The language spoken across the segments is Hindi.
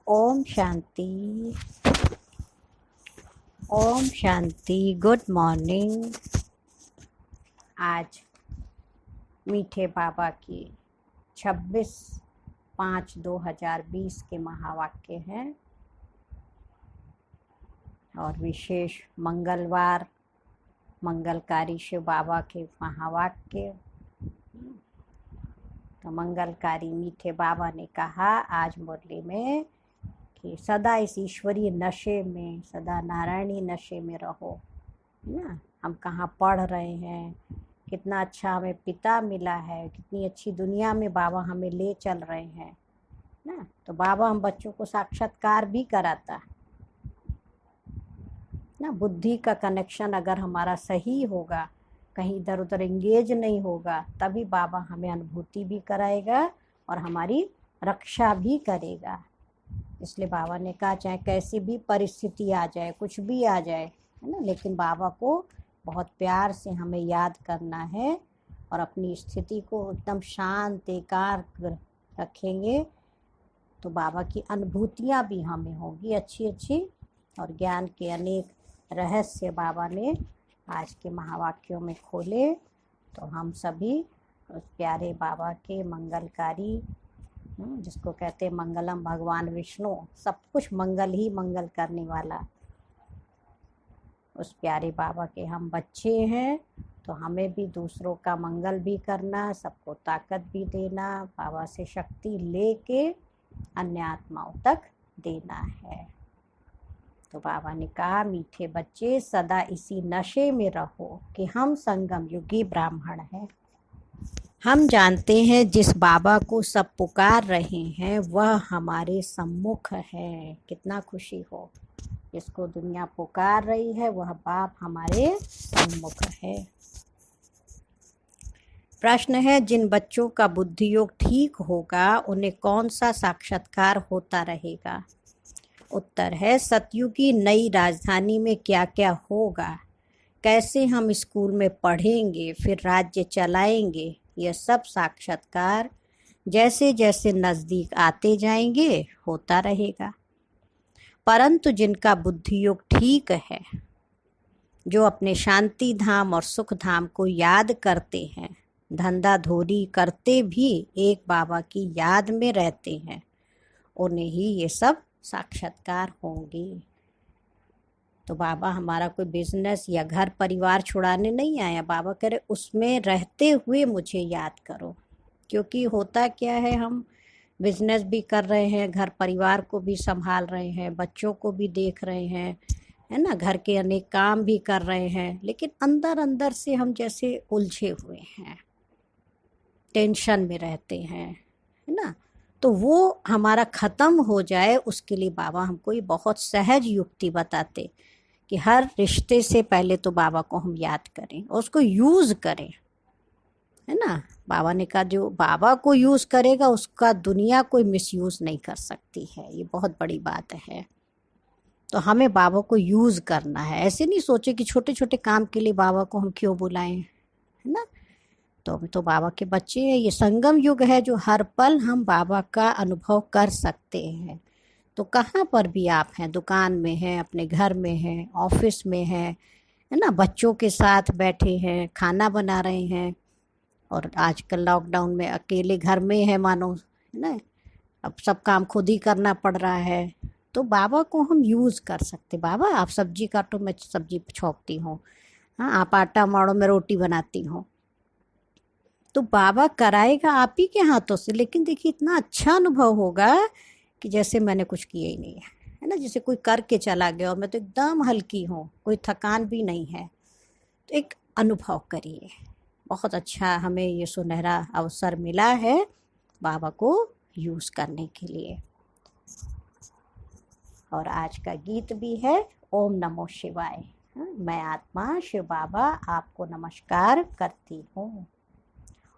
ओम शांति। ओम शांति। Good morning. आज मीठे बाबा की 26/5/2020 के महावाक्य हैं और विशेष मंगलवार मंगलकारी शिव बाबा के महावाक्य। तो मंगलकारी मीठे बाबा ने कहा आज मुरली में कि सदा इस ईश्वरीय नशे में, सदा नारायणी नशे में रहो ना। हम कहाँ पढ़ रहे हैं, कितना अच्छा हमें पिता मिला है, कितनी अच्छी दुनिया में बाबा हमें ले चल रहे हैं ना। तो बाबा हम बच्चों को साक्षात्कार भी कराता ना। बुद्धि का कनेक्शन अगर हमारा सही होगा, कहीं इधर उधर एंगेज नहीं होगा, तभी बाबा हमें अनुभूति भी कराएगा और हमारी रक्षा भी करेगा। इसलिए बाबा ने कहा चाहे कैसी भी परिस्थिति आ जाए, कुछ भी आ जाए, है ना, लेकिन बाबा को बहुत प्यार से हमें याद करना है और अपनी स्थिति को एकदम शांत एकाग्र रखेंगे तो बाबा की अनुभूतियाँ भी हमें होंगी अच्छी अच्छी। और ज्ञान के अनेक रहस्य बाबा ने आज के महावाक्यों में खोले। तो हम सभी उस प्यारे बाबा के मंगलकारी, जिसको कहते हैं मंगलम भगवान विष्णु, सब कुछ मंगल ही मंगल करने वाला, उस प्यारे बाबा के हम बच्चे हैं। तो हमें भी दूसरों का मंगल भी करना, सबको ताकत भी देना, बाबा से शक्ति लेके अन्य आत्माओं तक देना है। तो बाबा ने कहा मीठे बच्चे सदा इसी नशे में रहो कि हम संगम युगी ब्राह्मण हैं। हम जानते हैं जिस बाबा को सब पुकार रहे हैं वह हमारे सम्मुख है। कितना खुशी हो, जिसको दुनिया पुकार रही है वह बाप हमारे सम्मुख है। प्रश्न है जिन बच्चों का बुद्धि योग ठीक होगा उन्हें कौन सा साक्षात्कार होता रहेगा। उत्तर है सतयुगी नई राजधानी में क्या क्या होगा, कैसे हम स्कूल में पढ़ेंगे, फिर राज्य चलाएंगे, यह सब साक्षात्कार जैसे जैसे नज़दीक आते जाएंगे होता रहेगा। परंतु जिनका बुद्धि योग ठीक है, जो अपने शांति धाम और सुख धाम को याद करते हैं, धंधा धोरी करते भी एक बाबा की याद में रहते हैं, उन्हें ही ये सब साक्षात्कार होंगी। तो बाबा हमारा कोई बिजनेस या घर परिवार छुड़ाने नहीं आया। बाबा कह रहे उसमें रहते हुए मुझे याद करो। क्योंकि होता क्या है, हम बिजनेस भी कर रहे हैं, घर परिवार को भी संभाल रहे हैं, बच्चों को भी देख रहे हैं, है ना, घर के अनेक काम भी कर रहे हैं, लेकिन अंदर अंदर से हम जैसे उलझे हुए हैं, टेंशन में रहते हैं, है ना। तो वो हमारा ख़त्म हो जाए उसके लिए बाबा हमको ये बहुत सहज युक्ति बताते कि हर रिश्ते से पहले तो बाबा को हम याद करें और उसको यूज़ करें, है ना। बाबा ने कहा जो बाबा को यूज़ करेगा उसका दुनिया कोई मिसयूज़ नहीं कर सकती है। ये बहुत बड़ी बात है। तो हमें बाबा को यूज़ करना है। ऐसे नहीं सोचे कि छोटे छोटे काम के लिए बाबा को हम क्यों बुलाएं, है ना। तो बाबा के बच्चे हैं। ये संगम युग है जो हर पल हम बाबा का अनुभव कर सकते हैं। तो कहाँ पर भी आप हैं, दुकान में हैं, अपने घर में हैं, ऑफिस में हैं, है ना, बच्चों के साथ बैठे हैं, खाना बना रहे हैं, और आजकल लॉकडाउन में अकेले घर में है मानो, है ना, अब सब काम खुद ही करना पड़ रहा है। तो बाबा को हम यूज़ कर सकते। बाबा आप सब्जी काटो, मैं सब्जी छौंकती हूँ, हाँ आप आटा मारो, मैं रोटी बनाती हूँ। तो बाबा कराएगा आप ही के हाथों से, लेकिन देखिए इतना अच्छा अनुभव होगा कि जैसे मैंने कुछ किया ही नहीं है ना, जैसे कोई करके चला गया और मैं तो एकदम हल्की हूँ, कोई थकान भी नहीं है। तो एक अनुभव करिए। बहुत अच्छा हमें ये सुनहरा अवसर मिला है बाबा को यूज़ करने के लिए। और आज का गीत भी है ओम नमो शिवाय। मैं आत्मा शिव बाबा आपको नमस्कार करती हूँ।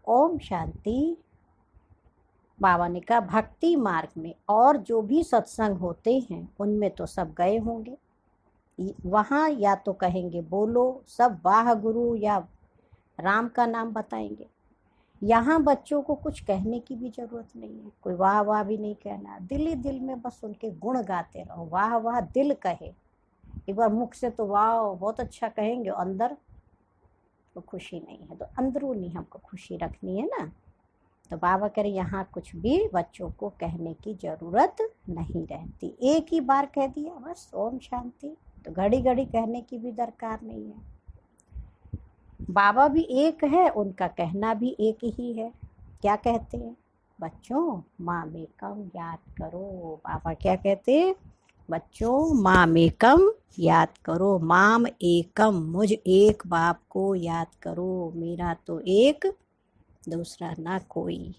ओम शांति। बाबा ने कहा भक्ति मार्ग में और जो भी सत्संग होते हैं उनमें तो सब गए होंगे, वहाँ या तो कहेंगे बोलो सब वाह गुरु या राम का नाम बताएंगे, यहाँ बच्चों को कुछ कहने की भी जरूरत नहीं है, कोई वाह वाह भी नहीं कहना, दिल ही दिल में बस उनके गुण गाते रहो। वाह वाह दिल कहे, एक बार मुख से तो वाह बहुत अच्छा कहेंगे, अंदर तो खुशी नहीं है, तो अंदरूनी हमको खुशी रखनी है ना। तो बाबा कह रहे यहाँ कुछ भी बच्चों को कहने की जरूरत नहीं रहती, एक ही बार कह दिया बस ओम शांति, तो घड़ी घड़ी कहने की भी दरकार नहीं है। बाबा भी एक है, उनका कहना भी एक ही है। क्या कहते हैं बच्चों, माम एकम याद करो। बाबा क्या कहते हैं बच्चों, माम एकम याद करो, माम एकम, मुझ एक बाप को याद करो, मेरा तो एक दूसरा ना कोई,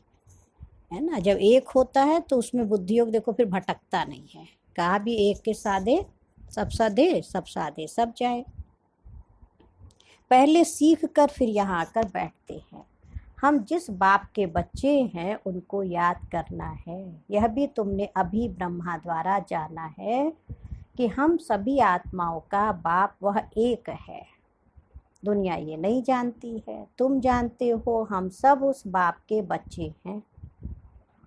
है ना। जब एक होता है तो उसमें बुद्धि योग देखो फिर भटकता नहीं है, कहा भी एक के साधे सब साधे, सब साधे सब जाए। पहले सीख कर फिर यहाँ आकर बैठते हैं। हम जिस बाप के बच्चे हैं उनको याद करना है। यह भी तुमने अभी ब्रह्मा द्वारा जाना है कि हम सभी आत्माओं का बाप वह एक है। दुनिया ये नहीं जानती है, तुम जानते हो, हम सब उस बाप के बच्चे हैं।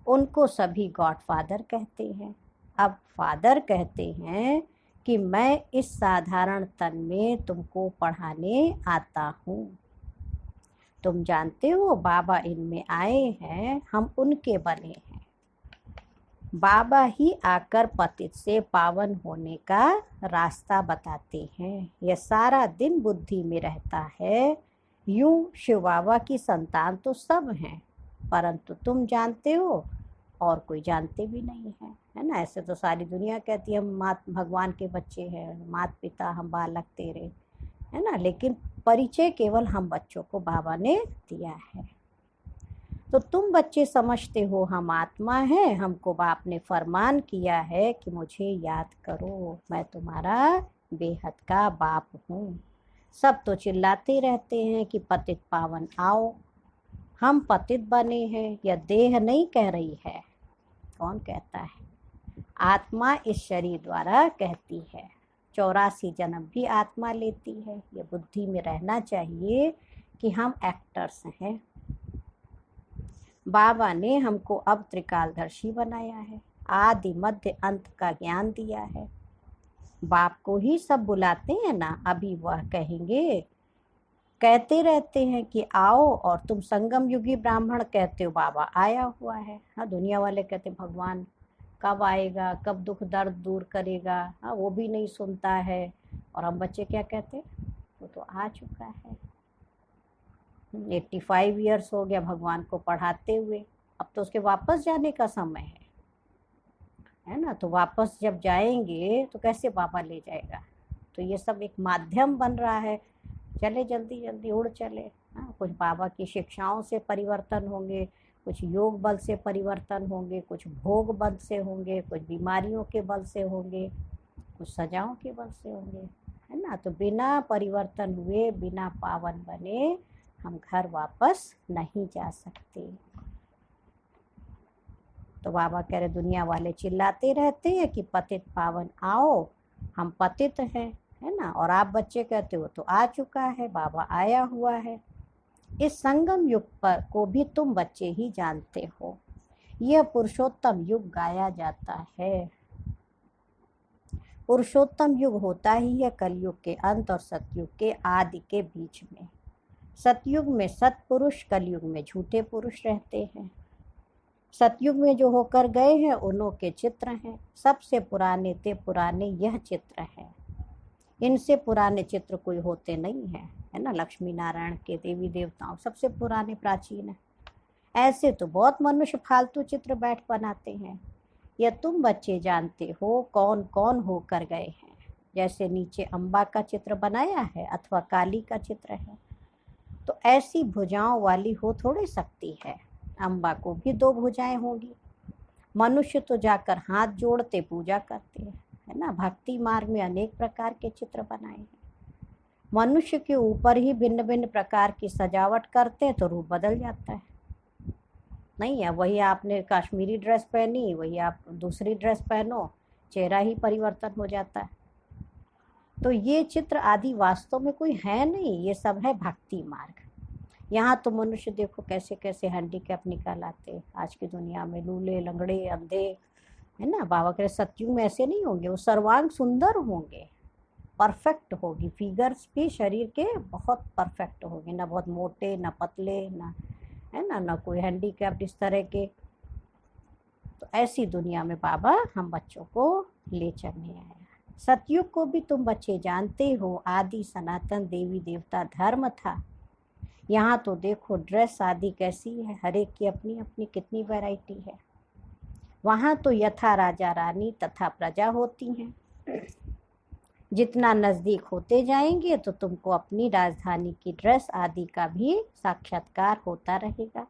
उनको सभी गॉड फादर कहते हैं। अब फादर कहते हैं कि मैं इस साधारण तन में तुमको पढ़ाने आता हूँ। तुम जानते हो बाबा इनमें आए हैं, हम उनके बने हैं। बाबा ही आकर पतित से पावन होने का रास्ता बताते हैं। यह सारा दिन बुद्धि में रहता है। यूं शिव बाबा की संतान तो सब हैं, परंतु तुम जानते हो और कोई जानते भी नहीं है ना। ऐसे तो सारी दुनिया कहती है हम मात भगवान के बच्चे हैं, माता पिता हम बालक तेरे, है ना, लेकिन परिचय केवल हम बच्चों को बाबा ने दिया है। तो तुम बच्चे समझते हो हम आत्मा हैं, हमको बाप ने फरमान किया है कि मुझे याद करो, मैं तुम्हारा बेहद का बाप हूँ। सब तो चिल्लाते रहते हैं कि पतित पावन आओ, हम पतित बने हैं, यह देह नहीं कह रही है। कौन कहता है? आत्मा इस शरीर द्वारा कहती है। 84 जन्म भी आत्मा लेती है। ये बुद्धि में रहना चाहिए कि हम एक्टर्स हैं। बाबा ने हमको अब त्रिकालदर्शी बनाया है, आदि मध्य अंत का ज्ञान दिया है। बाप को ही सब बुलाते हैं ना, अभी वह कहेंगे, कहते रहते हैं कि आओ, और तुम संगम युगी ब्राह्मण कहते हो बाबा आया हुआ है। हाँ, दुनिया वाले कहते भगवान कब आएगा, कब दुख दर्द दूर करेगा, हाँ वो भी नहीं सुनता है। और हम बच्चे क्या कहते, वो तो आ चुका है। 85 ईयर्स हो गया भगवान को पढ़ाते हुए, अब तो उसके वापस जाने का समय है ना। तो वापस जब जाएंगे तो कैसे बाबा ले जाएगा। तो ये सब एक माध्यम बन रहा है, चले जल्दी जल्दी उड़ चले। हाँ, कुछ बाबा की शिक्षाओं से परिवर्तन होंगे, कुछ योग बल से परिवर्तन होंगे, कुछ भोग बल से होंगे, कुछ बीमारियों के बल से होंगे, कुछ सजाओं के बल से होंगे, है ना। तो बिना परिवर्तन हुए, बिना पावन बने हम घर वापस नहीं जा सकते। तो बाबा कह रहे दुनिया वाले चिल्लाते रहते हैं कि पतित पावन आओ, हम पतित हैं, है ना, और आप बच्चे कहते हो तो आ चुका है, बाबा आया हुआ है। इस संगम युग पर को भी तुम बच्चे ही जानते हो। यह पुरुषोत्तम युग गाया जाता है। पुरुषोत्तम युग होता ही है कलयुग के अंत और सतयुग के आदि के बीच में। सतयुग में सतपुरुष, कलयुग में झूठे पुरुष रहते हैं। सतयुग में जो होकर गए हैं उन्हों के चित्र हैं। सबसे पुराने ते पुराने यह चित्र हैं, इनसे पुराने चित्र कोई होते नहीं हैं, है ना। लक्ष्मी नारायण के, देवी देवताओं, सबसे पुराने प्राचीन है। ऐसे तो बहुत मनुष्य फालतू चित्र बैठ बनाते हैं। यह तुम बच्चे जानते हो कौन कौन होकर गए हैं। जैसे नीचे अम्बा का चित्र बनाया है अथवा काली का चित्र है, तो ऐसी भुजाओं वाली हो थोड़ी सकती है। अम्बा को भी 2 भुजाएं होंगी। मनुष्य तो जाकर हाथ जोड़ते पूजा करते हैं, है ना। भक्ति मार्ग में अनेक प्रकार के चित्र बनाए हैं। मनुष्य के ऊपर ही भिन्न भिन्न प्रकार की सजावट करते हैं तो रूप बदल जाता है। नहीं है, वही आपने कश्मीरी ड्रेस पहनी, वही आप दूसरी ड्रेस पहनो, चेहरा ही परिवर्तन हो जाता है। तो ये चित्र आदि वास्तव में कोई है नहीं, ये सब है भक्ति मार्ग। यहाँ तो मनुष्य देखो कैसे कैसे हैंडीकैप निकाल आते आज की दुनिया में, लूले लंगड़े अंधे, है ना। बाबा के सतयुग में ऐसे नहीं होंगे, वो सर्वांग सुंदर होंगे, परफेक्ट होगी, फिगर्स भी शरीर के बहुत परफेक्ट होंगे, ना बहुत मोटे ना पतले, ना है ना कोई हैंडीकैप इस तरह के। तो ऐसी दुनिया में बाबा हम बच्चों को ले चलने आए। सतयुग को भी तुम बच्चे जानते हो, आदि सनातन देवी देवता धर्म था। यहाँ तो देखो ड्रेस आदि कैसी है, हर एक की अपनी अपनी कितनी वैरायटी है। वहाँ तो यथा राजा रानी तथा प्रजा होती हैं। जितना नज़दीक होते जाएंगे तो तुमको अपनी राजधानी की ड्रेस आदि का भी साक्षात्कार होता रहेगा।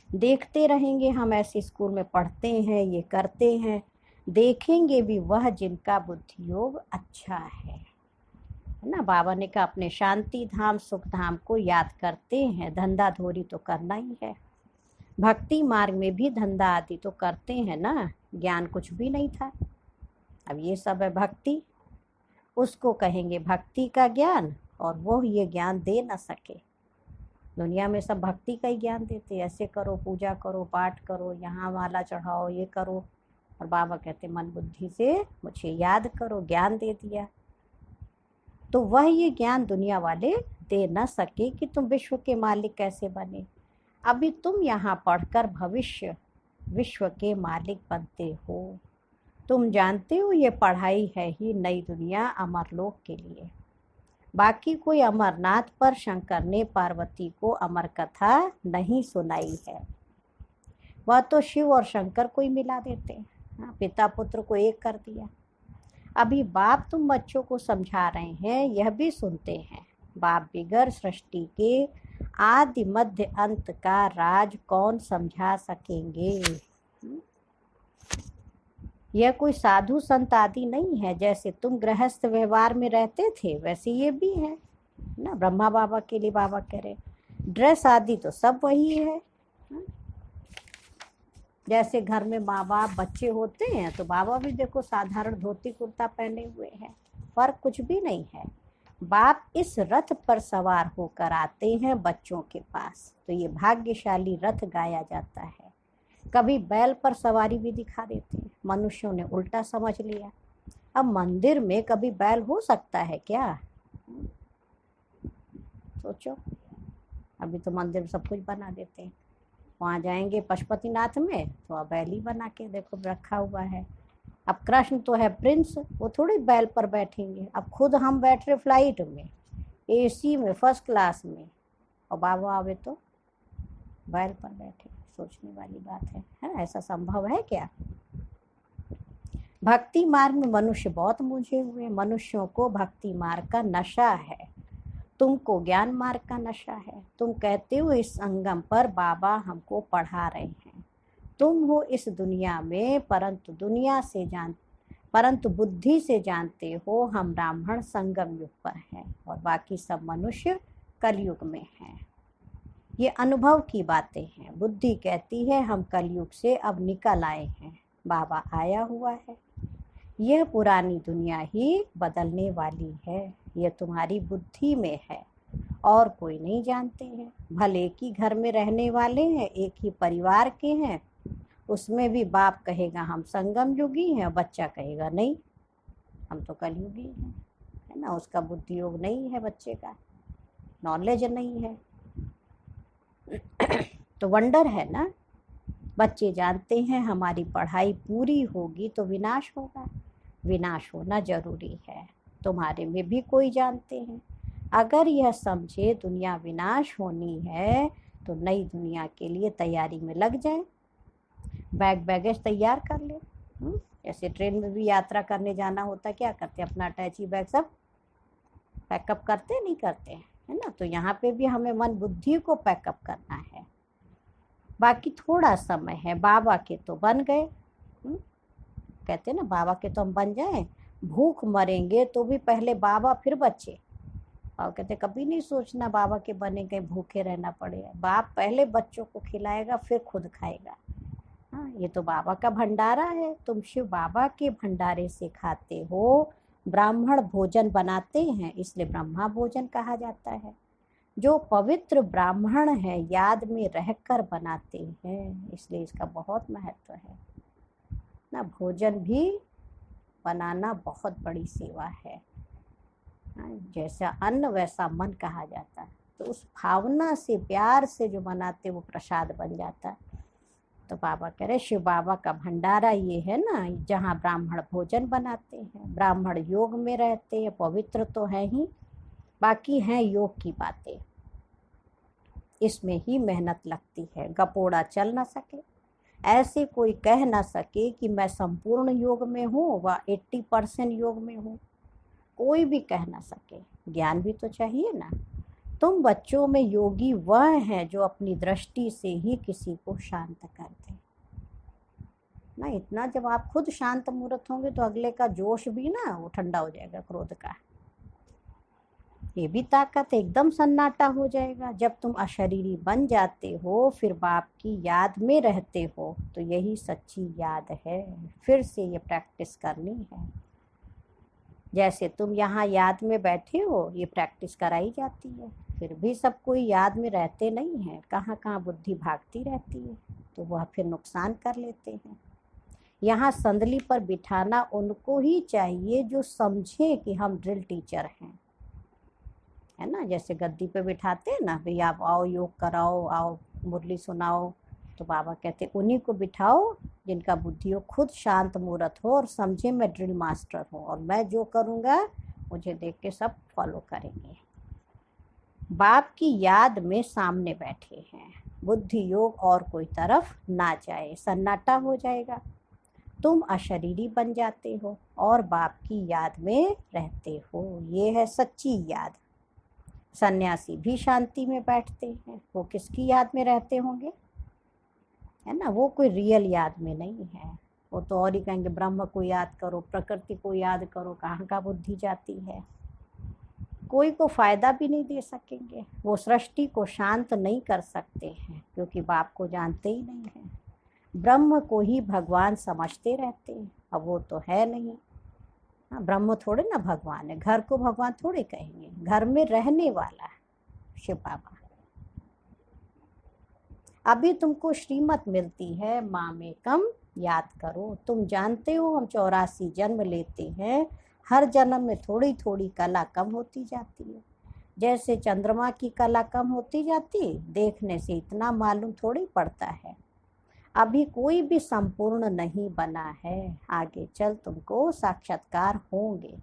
देखते रहेंगे हम, ऐसे स्कूल में पढ़ते हैं, ये करते हैं, देखेंगे भी वह जिनका बुद्धि योग अच्छा है ना। बाबा ने कहा अपने शांति धाम सुख धाम को याद करते हैं, धंधा धोरी तो करना ही है। भक्ति मार्ग में भी धंधा आदि तो करते हैं ना, ज्ञान कुछ भी नहीं था, अब ये सब है भक्ति, उसको कहेंगे भक्ति का ज्ञान, और वो ये ज्ञान दे ना सके। दुनिया में सब भक्ति का ही ज्ञान देते, ऐसे करो, पूजा करो, पाठ करो, यहाँ माला चढ़ाओ, ये करो, और बाबा कहते मन बुद्धि से मुझे याद करो, ज्ञान दे दिया। तो वह ये ज्ञान दुनिया वाले दे न सके कि तुम विश्व के मालिक कैसे बने। अभी तुम यहाँ पढ़कर भविष्य विश्व के मालिक बनते हो। तुम जानते हो ये पढ़ाई है ही नई दुनिया अमरलोक के लिए। बाकी कोई अमरनाथ पर शंकर ने पार्वती को अमर कथा नहीं सुनाई है, वह तो शिव और शंकर को ही मिला देते हैं, पिता पुत्र को एक कर दिया। अभी बाप तुम बच्चों को समझा रहे हैं, यह भी सुनते हैं। बाप बिगर सृष्टि के आदि मध्य अंत का राज कौन समझा सकेंगे। यह कोई साधु संत आदि नहीं है, जैसे तुम गृहस्थ व्यवहार में रहते थे वैसे ये भी है ना। ब्रह्मा बाबा के लिए बाबा कह रहे ड्रेस आदि तो सब वही है। जैसे घर में माँ बाप बच्चे होते हैं तो बाबा भी देखो साधारण धोती कुर्ता पहने हुए हैं, फर्क कुछ भी नहीं है। बाप इस रथ पर सवार होकर आते हैं बच्चों के पास, तो ये भाग्यशाली रथ गाया जाता है। कभी बैल पर सवारी भी दिखा देते हैं, मनुष्यों ने उल्टा समझ लिया। अब मंदिर में कभी बैल हो सकता है क्या? सोचो, अभी तो मंदिर में सब कुछ बना देते हैं। वहाँ जाएंगे पशुपतिनाथ में तो अब बैल ही बना के देखो रखा हुआ है। अब कृष्ण तो है प्रिंस, वो थोड़ी बैल पर बैठेंगे। अब खुद हम बैठ रहे फ्लाइट में, एसी में, फर्स्ट क्लास में, और बाबा आवे तो बैल पर बैठे। सोचने वाली बात है ना? ऐसा संभव है क्या? भक्ति मार्ग में मनुष्य बहुत मुझे हुए। मनुष्यों को भक्ति मार्ग का नशा है, तुमको ज्ञान मार्ग का नशा है। तुम कहते हो इस संगम पर बाबा हमको पढ़ा रहे हैं। तुम हो इस दुनिया में, परंतु बुद्धि से जानते हो हम ब्राह्मण संगम युग पर हैं और बाकी सब मनुष्य कलयुग में हैं। ये अनुभव की बातें हैं। बुद्धि कहती है हम कलयुग से अब निकल आए हैं, बाबा आया हुआ है। यह पुरानी दुनिया ही बदलने वाली है, यह तुम्हारी बुद्धि में है और कोई नहीं जानते हैं। भले एक ही घर में रहने वाले हैं, एक ही परिवार के हैं, उसमें भी बाप कहेगा हम संगम युगी हैं, बच्चा कहेगा नहीं हम तो कलयुगी हैं, है ना। उसका बुद्धि योग नहीं है, बच्चे का नॉलेज नहीं है। तो वंडर है ना। बच्चे जानते हैं हमारी पढ़ाई पूरी होगी तो विनाश होगा, विनाश होना जरूरी है। तुम्हारे में भी कोई जानते हैं। अगर यह समझे दुनिया विनाश होनी है तो नई दुनिया के लिए तैयारी में लग जाए, बैग बैगेज तैयार कर ले। जैसे ट्रेन में भी यात्रा करने जाना होता, क्या करते हैं, अपना अटैची बैग सब पैकअप करते नहीं करते हैं, है ना। तो यहाँ पे भी हमें मन बुद्धि को पैकअप करना है। बाकी थोड़ा समय है, बाबा के तो बन गए। कहते ना बाबा के तो हम बन जाएं, भूख मरेंगे तो भी पहले बाबा फिर बच्चे। और कहते कभी नहीं सोचना बाबा के बनेंगे भूखे रहना पड़ेगा। बाप पहले बच्चों को खिलाएगा फिर खुद खाएगा। हाँ, ये तो बाबा का भंडारा है। तुम शिव बाबा के भंडारे से खाते हो। ब्राह्मण भोजन बनाते हैं इसलिए ब्रह्मा भोजन कहा जाता है। जो पवित्र ब्राह्मण है याद में रहकर बनाते हैं, इसलिए इसका बहुत महत्व है ना। भोजन भी बनाना बहुत बड़ी सेवा है। जैसा अन्न वैसा मन कहा जाता है, तो उस भावना से प्यार से जो बनाते वो प्रसाद बन जाता है। तो बाबा कह रहे शिव बाबा का भंडारा ये है ना, जहाँ ब्राह्मण भोजन बनाते हैं, ब्राह्मण योग में रहते हैं, पवित्र तो है ही, बाकी हैं योग की बातें। इसमें ही मेहनत लगती है, गपोड़ा चल ना सके। ऐसे कोई कह ना सके कि मैं संपूर्ण योग में हूँ व 80% योग में हूँ, कोई भी कह ना सके। ज्ञान भी तो चाहिए ना। तुम बच्चों में योगी वह है जो अपनी दृष्टि से ही किसी को शांत कर दे ना। इतना जब आप खुद शांत मूर्त होंगे तो अगले का जोश भी ना वो ठंडा हो जाएगा, क्रोध का ये भी ताकत एकदम सन्नाटा हो जाएगा। जब तुम अशरीरी बन जाते हो, फिर बाप की याद में रहते हो, तो यही सच्ची याद है। फिर से ये प्रैक्टिस करनी है। जैसे तुम यहाँ याद में बैठे हो, ये प्रैक्टिस कराई जाती है, फिर भी सब कोई याद में रहते नहीं हैं, कहाँ कहाँ बुद्धि भागती रहती है, तो वह फिर नुकसान कर लेते हैं। यहाँ संदली पर बिठाना उनको ही चाहिए जो समझे कि हम ड्रिल टीचर हैं, है ना। जैसे गद्दी पे बिठाते हैं ना, भाई आप आओ योग कराओ, आओ मुरली सुनाओ, तो बाबा कहते उन्हीं को बिठाओ जिनका बुद्धि हो, खुद शांत मूर्त हो और समझे मैं ड्रिल मास्टर हूँ और मैं जो करूँगा मुझे देख के सब फॉलो करेंगे। बाप की याद में सामने बैठे हैं, बुद्धि योग और कोई तरफ ना जाए, सन्नाटा हो जाएगा। तुम अशरीरी बन जाते हो और बाप की याद में रहते हो, ये है सच्ची याद। सन्यासी भी शांति में बैठते हैं, वो किसकी याद में रहते होंगे, है ना। वो कोई रियल याद में नहीं है, वो तो और ही कहेंगे ब्रह्म को याद करो, प्रकृति को याद करो, कहाँ का बुद्धि जाती है। कोई को फायदा भी नहीं दे सकेंगे, वो सृष्टि को शांत नहीं कर सकते हैं, क्योंकि बाप को जानते ही नहीं है। ब्रह्म को ही भगवान समझते रहते हैं, अब वो तो है नहीं। हाँ, ब्रह्म थोड़े ना भगवान है, घर को भगवान थोड़े कहेंगे, घर में रहने वाला शिव बाबा। अभी तुमको श्रीमत मिलती है, माँ में कम याद करो। तुम जानते हो हम 84 जन्म लेते हैं, हर जन्म में थोड़ी थोड़ी कला कम होती जाती है। जैसे चंद्रमा की कला कम होती जाती, देखने से इतना मालूम थोड़ी पड़ता है। अभी कोई भी संपूर्ण नहीं बना है, आगे चल तुमको साक्षात्कार होंगे।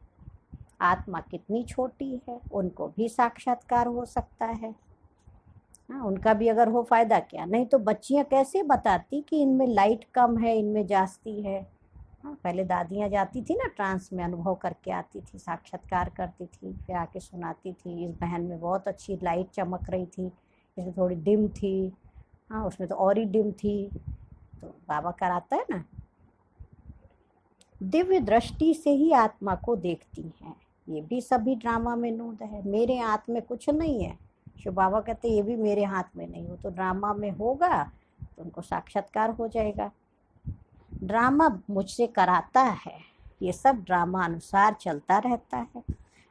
आत्मा कितनी छोटी है, उनको भी साक्षात्कार हो सकता है। हाँ, उनका भी अगर हो फायदा क्या, नहीं तो बच्चियां कैसे बताती कि इनमें लाइट कम है, इनमें जास्ती है। हाँ, पहले दादियाँ जाती थी ना ट्रांस में, अनुभव करके आती थी, साक्षात्कार करती थी, फिर आके सुनाती थी, इस बहन में बहुत अच्छी लाइट चमक रही थी, इसमें थोड़ी डिम थी, हाँ उसमें तो और ही डिम थी। तो बाबा कराता है ना, दिव्य दृष्टि से ही आत्मा को देखती हैं। ये भी सभी ड्रामा में नूद है, मेरे हाथ में कुछ नहीं है। शिव बाबा कहते ये भी मेरे हाथ में नहीं हो, तो ड्रामा में होगा तो उनको साक्षात्कार हो जाएगा। ड्रामा मुझसे कराता है, ये सब ड्रामा अनुसार चलता रहता है।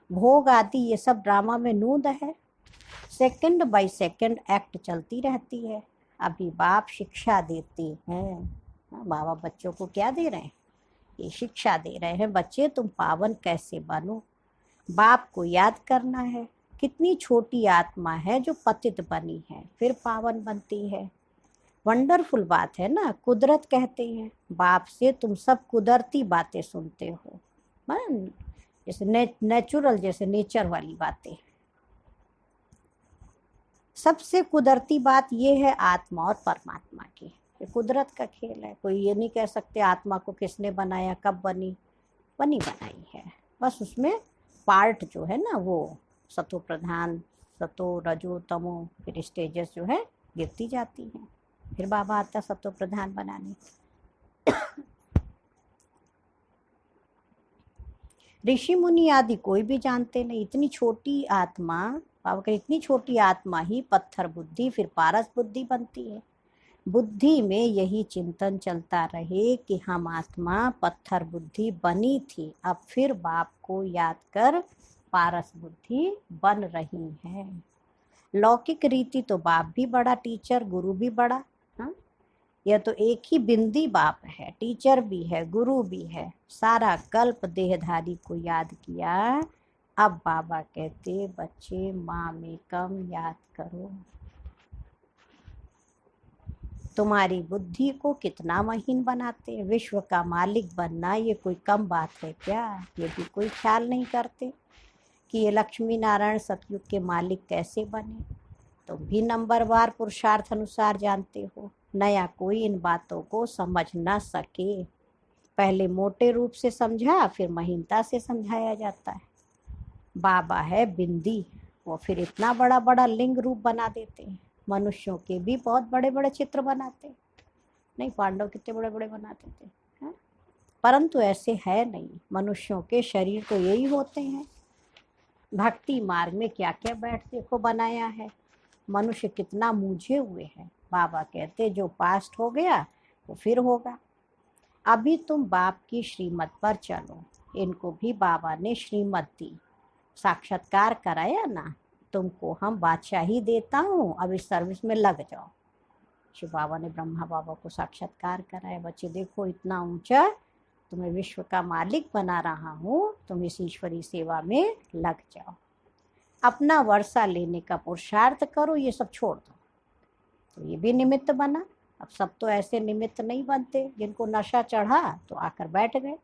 भोग आदि ये सब ड्रामा में नूद है, सेकंड बाय सेकंड एक्ट चलती रहती है। अभी बाप शिक्षा देते हैं, बाबा बच्चों को क्या दे रहे हैं, ये शिक्षा दे रहे हैं, बच्चे तुम पावन कैसे बनो। बाप को याद करना है, कितनी छोटी आत्मा है जो पतित बनी है फिर पावन बनती है। वंडरफुल बात है ना, कुदरत कहते हैं। बाप से तुम सब कुदरती बातें सुनते हो, जैसे नेचुरल, जैसे नेचर वाली बातें। सबसे कुदरती बात ये है आत्मा और परमात्मा की, ये कुदरत का खेल है। कोई ये नहीं कह सकते आत्मा को किसने बनाया, कब बनी बनाई है। बस उसमें पार्ट जो है ना, वो सतो प्रधान, सतो रजो तमो, फिर स्टेजेस जो है गिरती जाती हैं, फिर बाबा आता सतो प्रधान बनाने। ऋषि मुनि आदि कोई भी जानते नहीं, इतनी छोटी आत्मा, बाबा का इतनी छोटी आत्मा ही पत्थर बुद्धि फिर पारस बुद्धि बनती है। बुद्धि में यही चिंतन चलता रहे कि हम आत्मा पत्थर बुद्धि बनी थी, अब फिर बाप को याद कर पारस बुद्धि बन रही है। लौकिक रीति तो बाप भी बड़ा टीचर, गुरु भी बड़ा। हाँ, यह तो एक ही बिंदी बाप है, टीचर भी है, गुरु भी है। सारा कल्प देहधारी को याद किया। अब बाबा कहते बच्चे माँ में कम याद करो। तुम्हारी बुद्धि को कितना महीन बनाते। विश्व का मालिक बनना ये कोई कम बात है क्या? ये भी कोई ख्याल नहीं करते कि ये लक्ष्मी नारायण सतयुग के मालिक कैसे बने। तुम भी नंबरवार पुरुषार्थ अनुसार जानते हो। नया कोई इन बातों को समझ न सके। पहले मोटे रूप से समझा, फिर महीनता से समझाया जाता है। बाबा है बिंदी, वो फिर इतना बड़ा बड़ा लिंग रूप बना देते हैं। मनुष्यों के भी बहुत बड़े बड़े चित्र बनाते नहीं, पांडव कितने बड़े बड़े बनाते थे, है? परंतु ऐसे है नहीं। मनुष्यों के शरीर तो यही होते हैं। भक्ति मार्ग में क्या क्या बैठ देखो बनाया है। मनुष्य कितना मूझे हुए हैं। बाबा कहते जो पास्ट हो गया वो फिर होगा। अभी तुम बाप की श्रीमत पर चलो। इनको भी बाबा ने श्रीमत दी, साक्षात्कार कराया ना। तुमको हम बादशाही देता हूँ, अब इस सर्विस में लग जाओ। शिव बाबा ने ब्रह्मा बाबा को साक्षात्कार कराया। बच्चे देखो इतना ऊंचा, तुम्हें विश्व का मालिक बना रहा हूँ, तुम इस ईश्वरी सेवा में लग जाओ। अपना वर्षा लेने का पुरुषार्थ करो, ये सब छोड़ दो। तो ये भी निमित्त बना। अब सब तो ऐसे निमित्त नहीं बनते जिनको नशा चढ़ा तो आकर बैठ गए।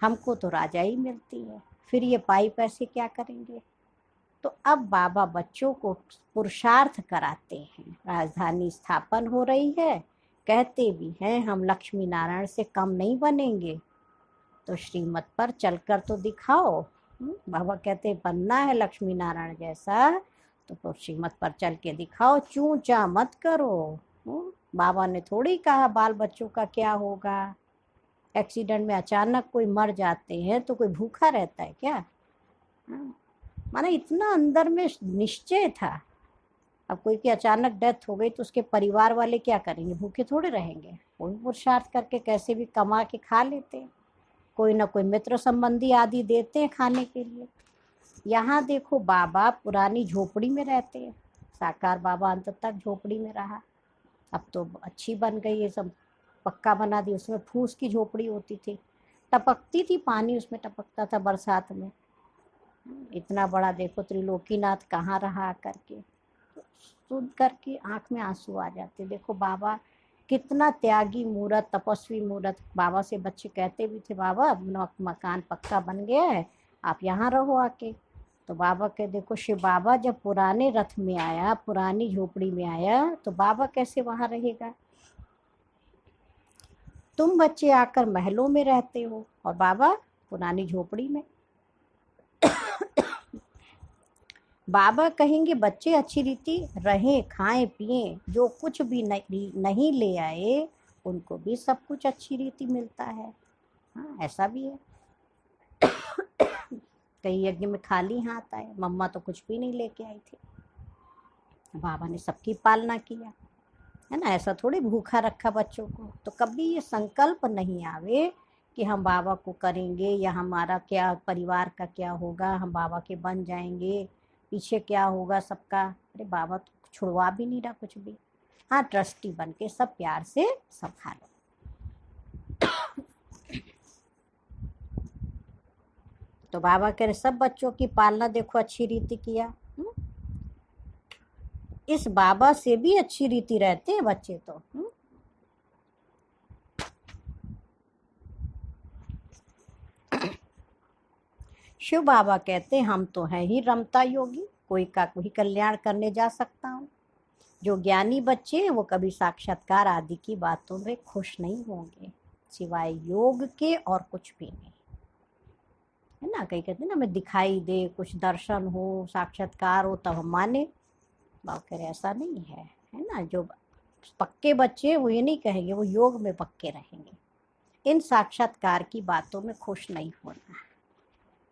हमको तो राजाई मिलती है, फिर ये पाई पैसे क्या करेंगे। तो अब बाबा बच्चों को पुरुषार्थ कराते हैं। राजधानी स्थापन हो रही है, कहते भी हैं हम लक्ष्मी नारायण से कम नहीं बनेंगे, तो श्रीमत पर चलकर तो दिखाओ। बाबा कहते बनना है लक्ष्मी नारायण जैसा तो श्रीमत पर चल के दिखाओ, चूं चा मत करो। बाबा ने थोड़ी कहा बाल बच्चों का क्या होगा। एक्सीडेंट में अचानक कोई मर जाते हैं तो कोई भूखा रहता है क्या? माना इतना अंदर में निश्चय था। अब कोई की अचानक डेथ हो गई तो उसके परिवार वाले क्या करेंगे? भूखे थोड़े रहेंगे। कोई पुरुषार्थ करके कैसे भी कमा के खा लेते हैं। कोई ना कोई मित्र संबंधी आदि देते हैं खाने के लिए। यहाँ देखो बाबा पुरानी झोपड़ी में रहते हैं। साकार बाबा अंत तक झोपड़ी में रहा। अब तो अच्छी बन गई है, सब पक्का बना दी। उसमें फूस की झोपड़ी होती थी, टपकती थी, पानी उसमें टपकता था बरसात में। इतना बड़ा देखो त्रिलोकीनाथ कहाँ रहा करके, सुन करके आंख में आंसू आ जाते। देखो बाबा कितना त्यागी मूर्त, तपस्वी मूर्त। बाबा से बच्चे कहते भी थे बाबा मकान पक्का बन गया है, आप यहाँ रहो आके। तो बाबा के देखो शिव बाबा जब पुराने रथ में आया, पुरानी झोपड़ी में आया, तो बाबा कैसे वहाँ रहेगा। तुम बच्चे आकर महलों में रहते हो और बाबा पुरानी झोपड़ी में। बाबा कहेंगे बच्चे अच्छी रीति रहें, खाएं पिएं, जो कुछ भी नहीं ले आए उनको भी सब कुछ अच्छी रीति मिलता है। हाँ, ऐसा भी है। कई यज्ञ में खाली हाथ आए, मम्मा तो कुछ भी नहीं लेके आई थी। बाबा ने सबकी पालना किया, है ना। ऐसा थोड़ी भूखा रखा बच्चों को। तो कभी ये संकल्प नहीं आवे कि हम बाबा को करेंगे या हमारा क्या परिवार का क्या होगा, हम बाबा के बन जाएंगे, पीछे क्या होगा सबका। अरे बाबा तो छुड़वा भी नहीं रहा कुछ भी। हाँ, ट्रस्टी बन के सब प्यार से संभालो। तो बाबा कह रहे सब बच्चों की पालना देखो अच्छी रीति किया। इस बाबा से भी अच्छी रीति रहते हैं बच्चे तो। शिव बाबा कहते हम तो हैं ही रमता योगी, कोई का कोई कल्याण करने जा सकता हूँ। जो ज्ञानी बच्चे हैं वो कभी साक्षात्कार आदि की बातों में खुश नहीं होंगे, सिवाय योग के और कुछ भी नहीं, है ना। कहीं कहते हैं ना हमें दिखाई दे, कुछ दर्शन हो, साक्षात्कार हो तब हम माने। बाबा कह रहे ऐसा नहीं है ना। जो पक्के बच्चे वो ये नहीं कहेंगे, वो योग में पक्के रहेंगे। इन साक्षात्कार की बातों में खुश नहीं होना है,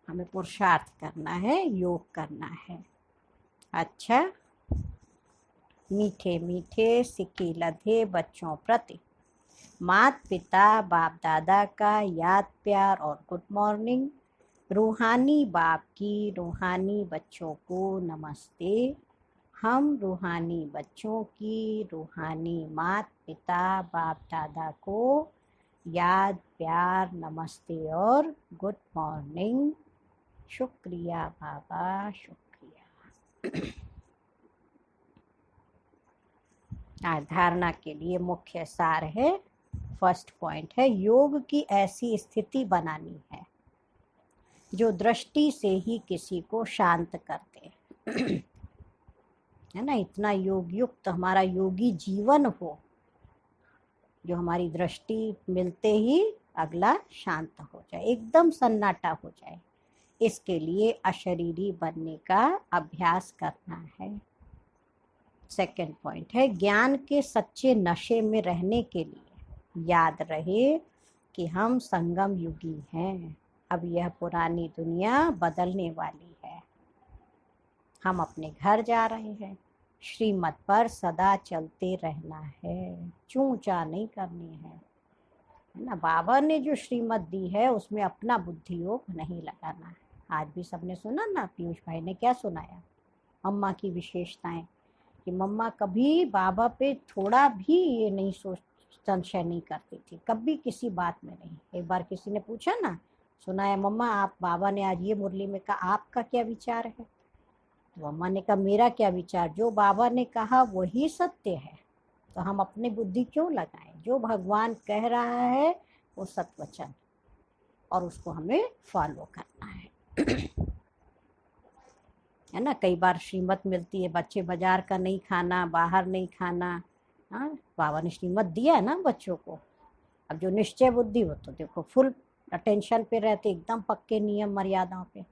हमें पुरुषार्थ करना है, योग करना है। अच्छा, मीठे मीठे सिक्के लधे बच्चों प्रति मात पिता बाप दादा का याद प्यार और गुड मॉर्निंग। रूहानी बाप की रूहानी बच्चों को नमस्ते। हम रूहानी बच्चों की रूहानी माता पिता बाप दादा को याद प्यार नमस्ते और गुड मॉर्निंग। शुक्रिया बाबा, शुक्रिया। आज धारणा के लिए मुख्य सार है, फर्स्ट पॉइंट है, योग की ऐसी स्थिति बनानी है जो दृष्टि से ही किसी को शांत कर दे। है ना, इतना योग युक्त हमारा योगी जीवन हो जो हमारी दृष्टि मिलते ही अगला शांत हो जाए, एकदम सन्नाटा हो जाए। इसके लिए अशरीरी बनने का अभ्यास करना है। सेकंड पॉइंट है, ज्ञान के सच्चे नशे में रहने के लिए याद रहे कि हम संगम युगी हैं। अब यह पुरानी दुनिया बदलने वाली है। हम अपने घर जा रहे हैं। श्रीमत पर सदा चलते रहना है, चूं चा नहीं करनी है ना। बाबा ने जो श्रीमत दी है उसमें अपना बुद्धि योग नहीं लगाना है। आज भी सबने सुना ना, पीयूष भाई ने क्या सुनाया, मम्मा की विशेषताएं, कि मम्मा कभी बाबा पे थोड़ा भी ये नहीं संशय नहीं करती थी, कभी किसी बात में नहीं। एक बार किसी ने पूछा ना, सुना है मम्मा आप, बाबा ने आज ये मुरली में कहा, आपका क्या विचार है? तो मम्मा ने कहा मेरा क्या विचार, जो बाबा ने कहा वही सत्य है, तो हम अपनी बुद्धि क्यों लगाएं? जो भगवान कह रहा है वो सत्वचन, और उसको हमें फॉलो करना है। है ना, कई बार श्रीमत मिलती है, बच्चे बाजार का नहीं खाना, बाहर नहीं खाना। हाँ, बाबा ने श्रीमत दिया है ना बच्चों को। अब जो निश्चय बुद्धि हो तो देखो फुल अटेंशन पे रहते, एकदम पक्के नियम मर्यादाओं पे।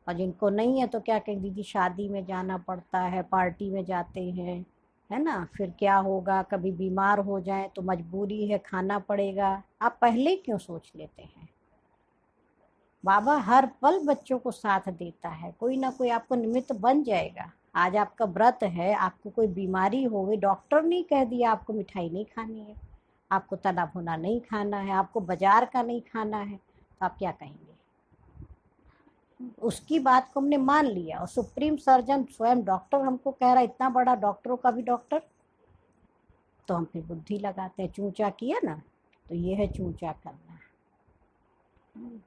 और जिनको नहीं है तो क्या कहें, दीदी शादी में जाना पड़ता है, पार्टी में जाते हैं, है ना, फिर क्या होगा, कभी बीमार हो जाए तो मजबूरी है, खाना पड़ेगा। आप पहले क्यों सोच लेते हैं? बाबा हर पल बच्चों को साथ देता है, कोई ना कोई आपको निमित्त बन जाएगा। आज आपका व्रत है, आपको कोई बीमारी हो गई, डॉक्टर ने कह दिया आपको मिठाई नहीं खानी है, आपको तला भुना नहीं खाना है, आपको बाजार का नहीं खाना है, तो आप क्या कहेंगे? उसकी बात को हमने मान लिया, और सुप्रीम सर्जन स्वयं डॉक्टर हमको कह रहा है, इतना बड़ा डॉक्टरों का भी डॉक्टर, तो हम फिर बुद्धि लगाते हैं। चूचा किया ना, तो ये है चूचा करना।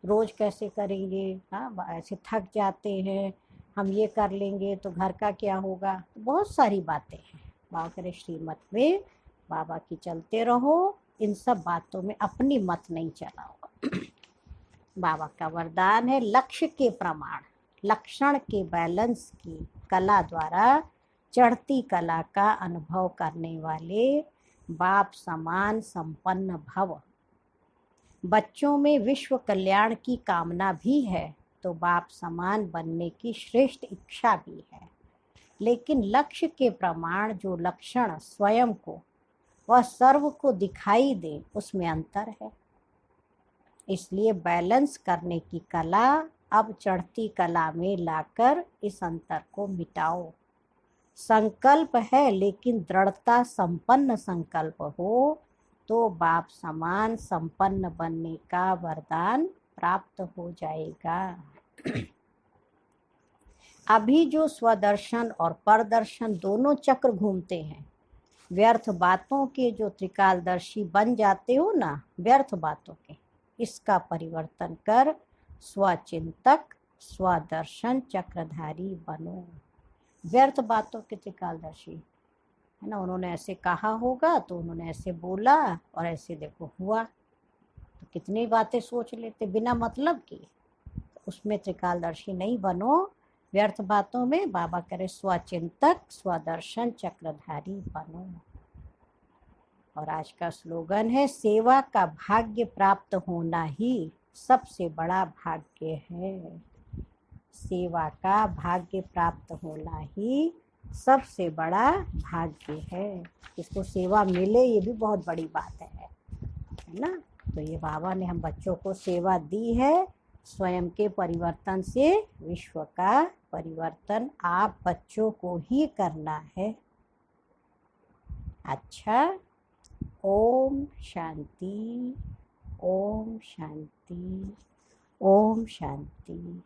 रोज कैसे करेंगे? हाँ, ऐसे थक जाते हैं, हम ये कर लेंगे तो घर का क्या होगा, तो बहुत सारी बातें हैं। बाबा करे श्रीमत में बाबा की चलते रहो, इन सब बातों में अपनी मत नहीं चलाओ। बाबा का वरदान है, लक्ष्य के प्रमाण लक्षण के बैलेंस की कला द्वारा चढ़ती कला का अनुभव करने वाले बाप समान संपन्न भव। बच्चों में विश्व कल्याण की कामना भी है तो बाप समान बनने की श्रेष्ठ इच्छा भी है, लेकिन लक्ष्य के प्रमाण जो लक्षण स्वयं को वह सर्व को दिखाई दे, उसमें अंतर है। इसलिए बैलेंस करने की कला अब चढ़ती कला में लाकर इस अंतर को मिटाओ। संकल्प है, लेकिन दृढ़ता संपन्न संकल्प हो तो बाप समान संपन्न बनने का वरदान प्राप्त हो जाएगा। अभी जो स्वदर्शन और परदर्शन दोनों चक्र घूमते हैं, व्यर्थ बातों के जो त्रिकालदर्शी बन जाते हो ना, व्यर्थ बातों के, इसका परिवर्तन कर स्वचिंतक स्वदर्शन चक्रधारी बनो। व्यर्थ बातों के त्रिकालदर्शी, है ना, उन्होंने ऐसे कहा होगा तो उन्होंने ऐसे बोला और ऐसे देखो हुआ, तो कितनी बातें सोच लेते बिना मतलब की। तो उसमें त्रिकालदर्शी नहीं बनो, व्यर्थ बातों में बाबा करे स्वचिंतक स्वदर्शन चक्रधारी बनो। और आज का स्लोगन है, सेवा का भाग्य प्राप्त होना ही सबसे बड़ा भाग्य है। सेवा का भाग्य प्राप्त होना ही सबसे बड़ा भाग्य है। इसको सेवा मिले ये भी बहुत बड़ी बात है ना। तो ये बाबा ने हम बच्चों को सेवा दी है, स्वयं के परिवर्तन से विश्व का परिवर्तन आप बच्चों को ही करना है। अच्छा, ओम शांति, ओम शांति, ओम शांति।